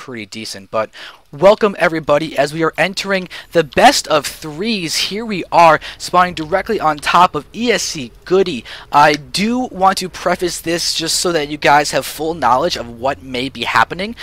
pretty decent. But welcome everybody as we are entering the best of threes. Here we are spawning directly on top of ESC.GoOdy. I do want to preface this just so that you guys have full knowledge of what may be happening.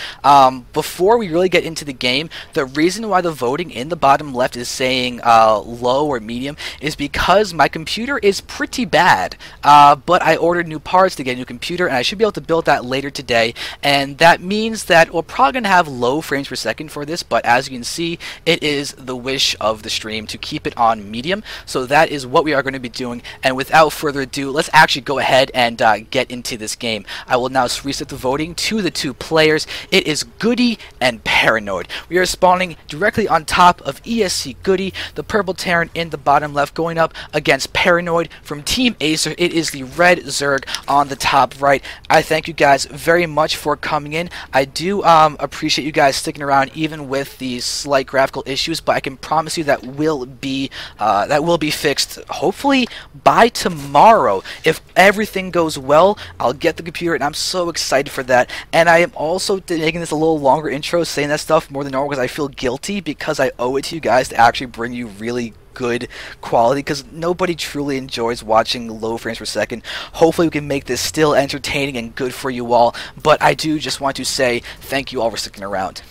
Before we really get into the game, the reason why the voting in the bottom left is saying low or medium is because my computer is pretty bad. But I ordered new parts to get a new computer, and I should be able to build that later today. And that means that we're probably going to have low frames per second for this, but as you can see, it is the wish of the stream to keep it on medium, so that is what we are going to be doing. And without further ado, let's actually go ahead and get into this game. I will now reset the voting to the two players. It is GoOdy and ParanOid. We are spawning directly on top of ESC.GoOdy, the purple Terran in the bottom left, going up against ParanOid from Team Acer. It is the red Zerg on the top right. I thank you guys very much for coming in. I do appreciate you guys sticking around even with these slight graphical issues, but I can promise you that will be fixed hopefully by tomorrow. If everything goes well, I'll get the computer, and I'm so excited for that. And I am also making this a little longer intro, saying that stuff more than normal, because I feel guilty because I owe it to you guys to actually bring you really good quality, because nobody truly enjoys watching low frames per second. Hopefully we can make this still entertaining and good for you all, but I do just want to say thank you all for sticking around.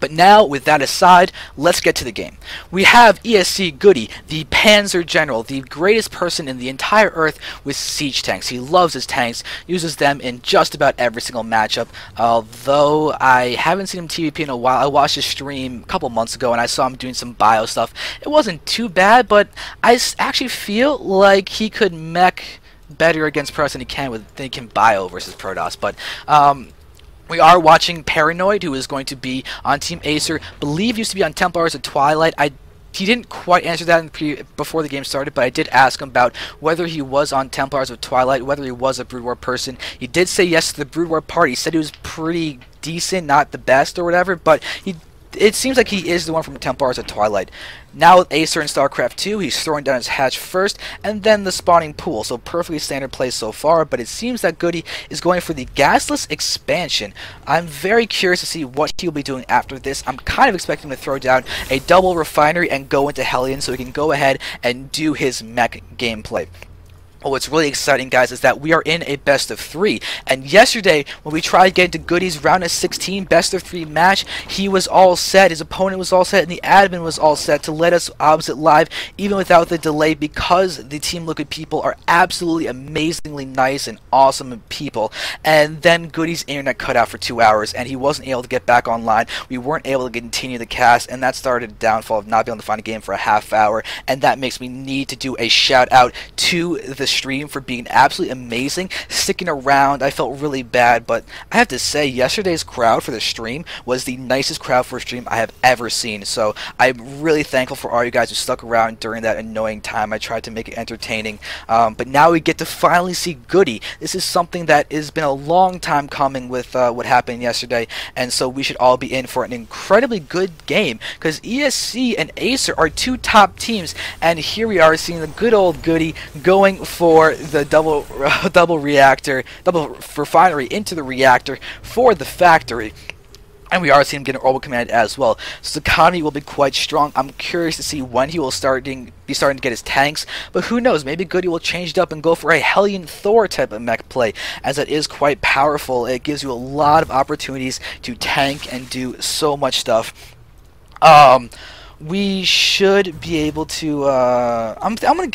But now, with that aside, let's get to the game. We have ESC.GoOdy, the Panzer General, the greatest person in the entire Earth with siege tanks. He loves his tanks, uses them in just about every single matchup, although I haven't seen him TVP in a while. I watched his stream a couple months ago, and I saw him doing some bio stuff. It wasn't too bad, but I actually feel like he could mech better against Protoss than he can bio versus Protoss. But, we are watching ParanOid, who is going to be on Team Acer. Believe used to be on Templars of Twilight. He didn't quite answer that before the game started, but I did ask him about whether he was on Templars of Twilight, whether he was a Brood War person. He did say yes to the Brood War part. He said he was pretty decent, not the best or whatever, but it seems like he is the one from Templars of Twilight. Now with Acer and Starcraft 2, he's throwing down his hatch first, and then the spawning pool. So perfectly standard play so far, but it seems that GoOdy is going for the gasless expansion. I'm very curious to see what he'll be doing after this. I'm kind of expecting him to throw down a double refinery and go into Hellion so he can go ahead and do his mech gameplay. What's really exciting, guys, is that we are in a best of 3. And yesterday, when we tried getting to GoOdy's round of 16 best of 3 match, he was all set, his opponent was all set, and the admin was all set to let us opposite live, even without the delay, because the Teamliquid people are absolutely amazingly nice and awesome people. And then GoOdy's internet cut out for 2 hours, and he wasn't able to get back online. We weren't able to continue the cast, and that started a downfall of not being able to find a game for a half hour. And that makes me need to do a shout out to the stream for being absolutely amazing, sticking around. I felt really bad, but I have to say yesterday's crowd for the stream was the nicest crowd for a stream I have ever seen, so I'm really thankful for all you guys who stuck around during that annoying time. I tried to make it entertaining, but now we get to finally see GoOdy. This is something that has been a long time coming with what happened yesterday, and so we should all be in for an incredibly good game, because ESC and Acer are two top teams, and here we are seeing the good old GoOdy going for the double refinery into the reactor for the factory. And we are seeing him get an orbital command as well. So the economy will be quite strong. I'm curious to see when he will be starting to get his tanks. But who knows, maybe GoOdy will change it up and go for a Hellion Thor type of mech play, as that is quite powerful. It gives you a lot of opportunities to tank and do so much stuff. We should be able to. I'm trying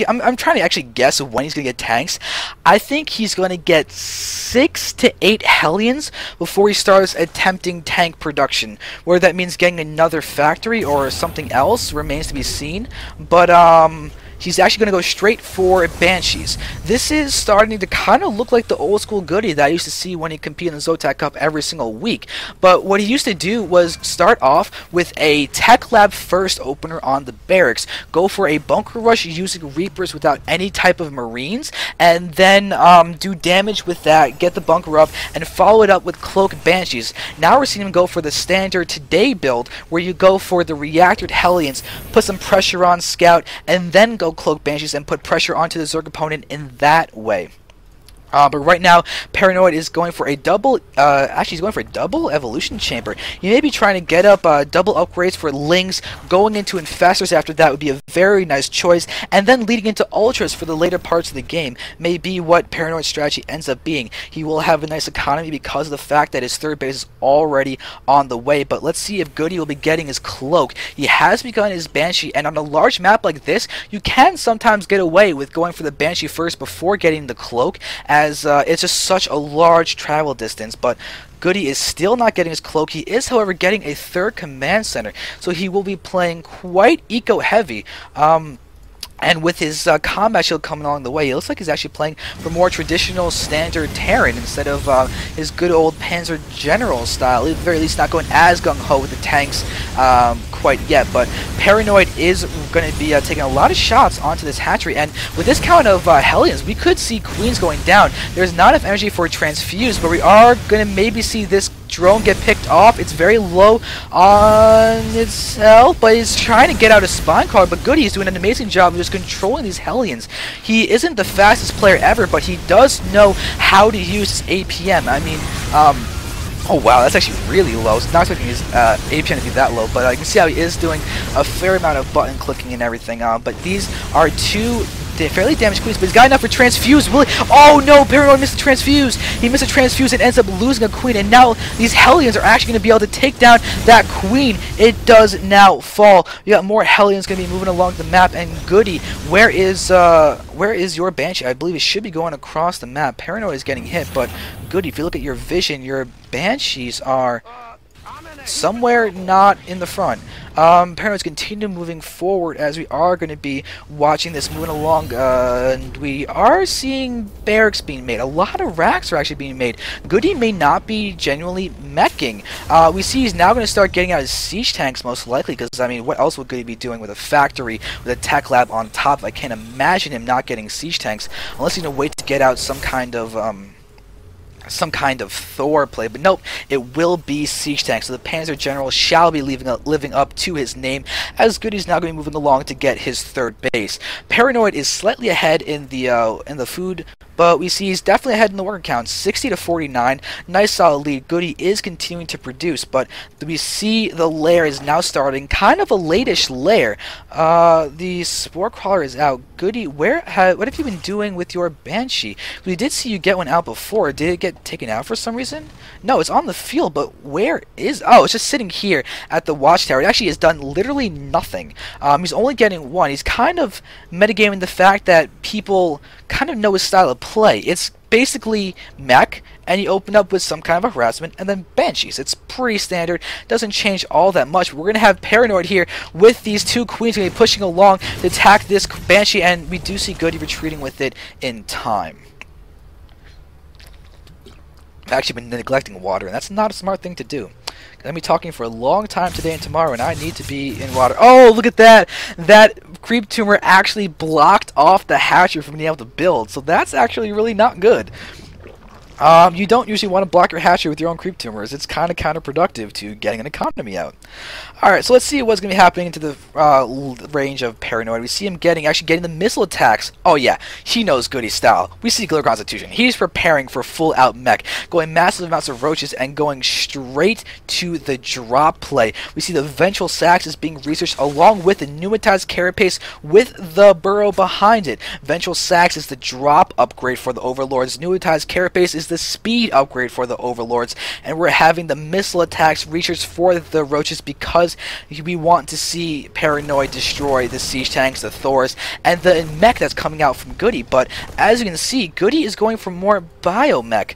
to actually guess when he's gonna get tanks. I think he's gonna get 6 to 8 Hellions before he starts attempting tank production. Whether that means getting another factory or something else remains to be seen. But he's actually going to go straight for Banshees. This is starting to kind of look like the old school GoOdy that I used to see when he competed in the Zotac Cup every single week. But what he used to do was start off with a Tech Lab first opener on the barracks, go for a bunker rush using Reapers without any type of Marines, and then do damage with that, get the bunker up, and follow it up with Cloak Banshees. Now we're seeing him go for the standard today build, where you go for the reactored Hellions, put some pressure on Scout, and then go Cloak Banshees and put pressure onto the Zerg opponent in that way. But right now, Paranoid is going for a double, actually he's going for a double evolution chamber. He may be trying to get up double upgrades for Lings, going into Infestors after that would be a very nice choice, and then leading into Ultras for the later parts of the game may be what Paranoid's strategy ends up being. He will have a nice economy because of the fact that his third base is already on the way, but let's see if Goody will be getting his Cloak. He has begun his Banshee, and on a large map like this, you can sometimes get away with going for the Banshee first before getting the Cloak, as it's just such a large travel distance. But Goody is still not getting his Cloak. He is, however, getting a third command center, so he will be playing quite eco-heavy. And with his combat shield coming along the way, it looks like he's actually playing for more traditional standard Terran instead of his good old Panzer General style. At the very least, not going as gung-ho with the tanks quite yet. But Paranoid is going to be taking a lot of shots onto this hatchery. And with this count of Hellions, we could see Queens going down. There's not enough energy for a Transfuse, but we are going to maybe see this drone get picked off. It's very low on its health, but he's trying to get out a Spine Crawler. But Goody is doing an amazing job of just controlling these Hellions. He isn't the fastest player ever, but he does know how to use his APM. I mean, oh wow, that's actually really low. So not expecting his APM to be that low, but I can see how he is doing a fair amount of button clicking and everything. But these are two fairly damaged Queens, but he's got enough for Transfuse. Will he? Oh no, Paranoid missed a Transfuse. He missed a Transfuse and ends up losing a Queen, and now these Hellions are actually going to be able to take down that Queen. It does now fall. You got more Hellions going to be moving along the map, and Goody, where is your Banshee? I believe it should be going across the map. Paranoid is getting hit, but Goody, if you look at your vision, your Banshees are somewhere not in the front. Paranoid's continue moving forward as we are going to be watching this moving along, and we are seeing barracks being made. A lot of racks are actually being made. Goody may not be genuinely meching. We see he's now going to start getting out his siege tanks most likely, because I mean, what else would Goody be doing with a factory with a tech lab on top? I can't imagine him not getting siege tanks unless he's going to wait to get out some kind of Thor play, but nope, it will be siege tank. So the Panzer General shall be living up to his name, as Goody's now going to be moving along to get his third base. Paranoid is slightly ahead in the food, but we see he's definitely ahead in the worker count, 60 to 49. Nice solid lead. Goody is continuing to produce, but we see the lair is now starting, kind of a late-ish lair. The Spore Crawler is out. Goody, what have you been doing with your Banshee? We did see you get one out before. Did it get taken out for some reason? No, it's on the field, but where is... Oh, it's just sitting here at the watchtower. It actually has done literally nothing. He's only getting one. He's kind of metagaming the fact that people kind of know his style of play. It's basically mech, and you open up with some kind of a harassment, and then Banshees. It's pretty standard. Doesn't change all that much. We're going to have Paranoid here with these two Queens going to be pushing along to attack this Banshee, and we do see Goody retreating with it in time. I've actually been neglecting water, and that's not a smart thing to do. I'm going to be talking for a long time today and tomorrow, and I need to be in water. Oh, look at that! That creep tumor actually blocked off the hatchery from being able to build, so that's actually really not good. You don't usually want to block your hatchery with your own creep tumors. It's kind of counterproductive to getting an economy out. Alright, so let's see what's going to be happening into the range of Paranoid. We see him actually getting the missile attacks. Oh yeah, he knows Goody's style. We see Glitter Constitution. He's preparing for full out mech, going massive amounts of roaches and going straight to the drop play. We see the Vengeful Sax is being researched along with the Pneumatized Carapace with the burrow behind it. Vengeful Sax is the drop upgrade for the Overlords. Pneumatized Carapace is the speed upgrade for the Overlords, and we're having the missile attacks researched for the roaches because we want to see Paranoid destroy the siege tanks, the Thors, and the mech that's coming out from Goody. But as you can see, Goody is going for more biomech.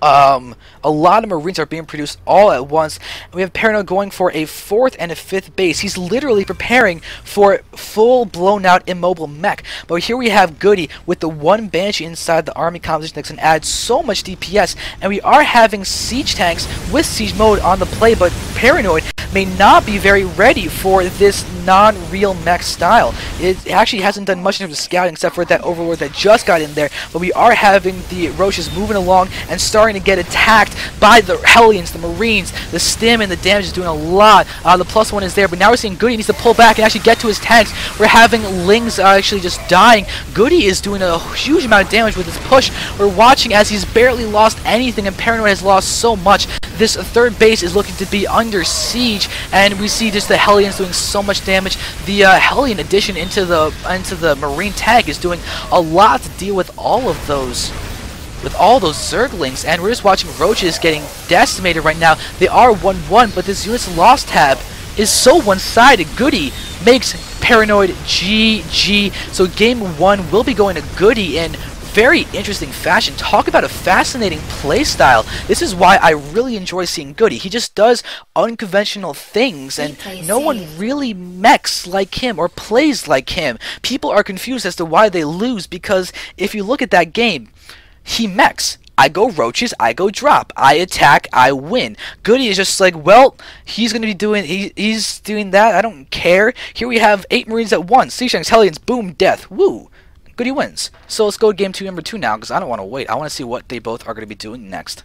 A lot of Marines are being produced all at once. We have Paranoid going for a 4th and a 5th base. He's literally preparing for full blown out immobile mech. But here we have Goody with the one Banshee inside the army composition that can add so much DPS, and we are having siege tanks with siege mode on the play, but Paranoid may not be very ready for this non-real mech style. It actually hasn't done much in terms of scouting except for that Overlord that just got in there, but we are having the roaches moving along and starting starting to get attacked by the Hellions, the Marines. The stim and the damage is doing a lot. The +1 is there, but now we're seeing Goody needs to pull back and actually get to his tanks. We're having Lings actually just dying. Goody is doing a huge amount of damage with his push. We're watching as he's barely lost anything, and Paranoid has lost so much. This third base is looking to be under siege, and we see just the Hellions doing so much damage. The Hellion addition into the Marine tank is doing a lot to deal with all of those. With all those Zerglings, and we're just watching Roaches getting decimated right now. They are 1-1, but this unit's loss tab is so one-sided. Goody makes Paranoid GG. So game 1 will be going to Goody in very interesting fashion. Talk about a fascinating playstyle. This is why I really enjoy seeing Goody. He just does unconventional things, and no one really mechs like him or plays like him. People are confused as to why they lose, because if you look at that game, he mechs. I go Roaches, I go drop. I attack, I win. Goody is just like, well, he's gonna be doing he's doing that. I don't care. Here we have 8 Marines at once. Sea Shanks, Hellions, boom, death. Woo. Goody wins. So let's go to game 2, number 2 now, because I don't want to wait. I want to see what they both are going to be doing next.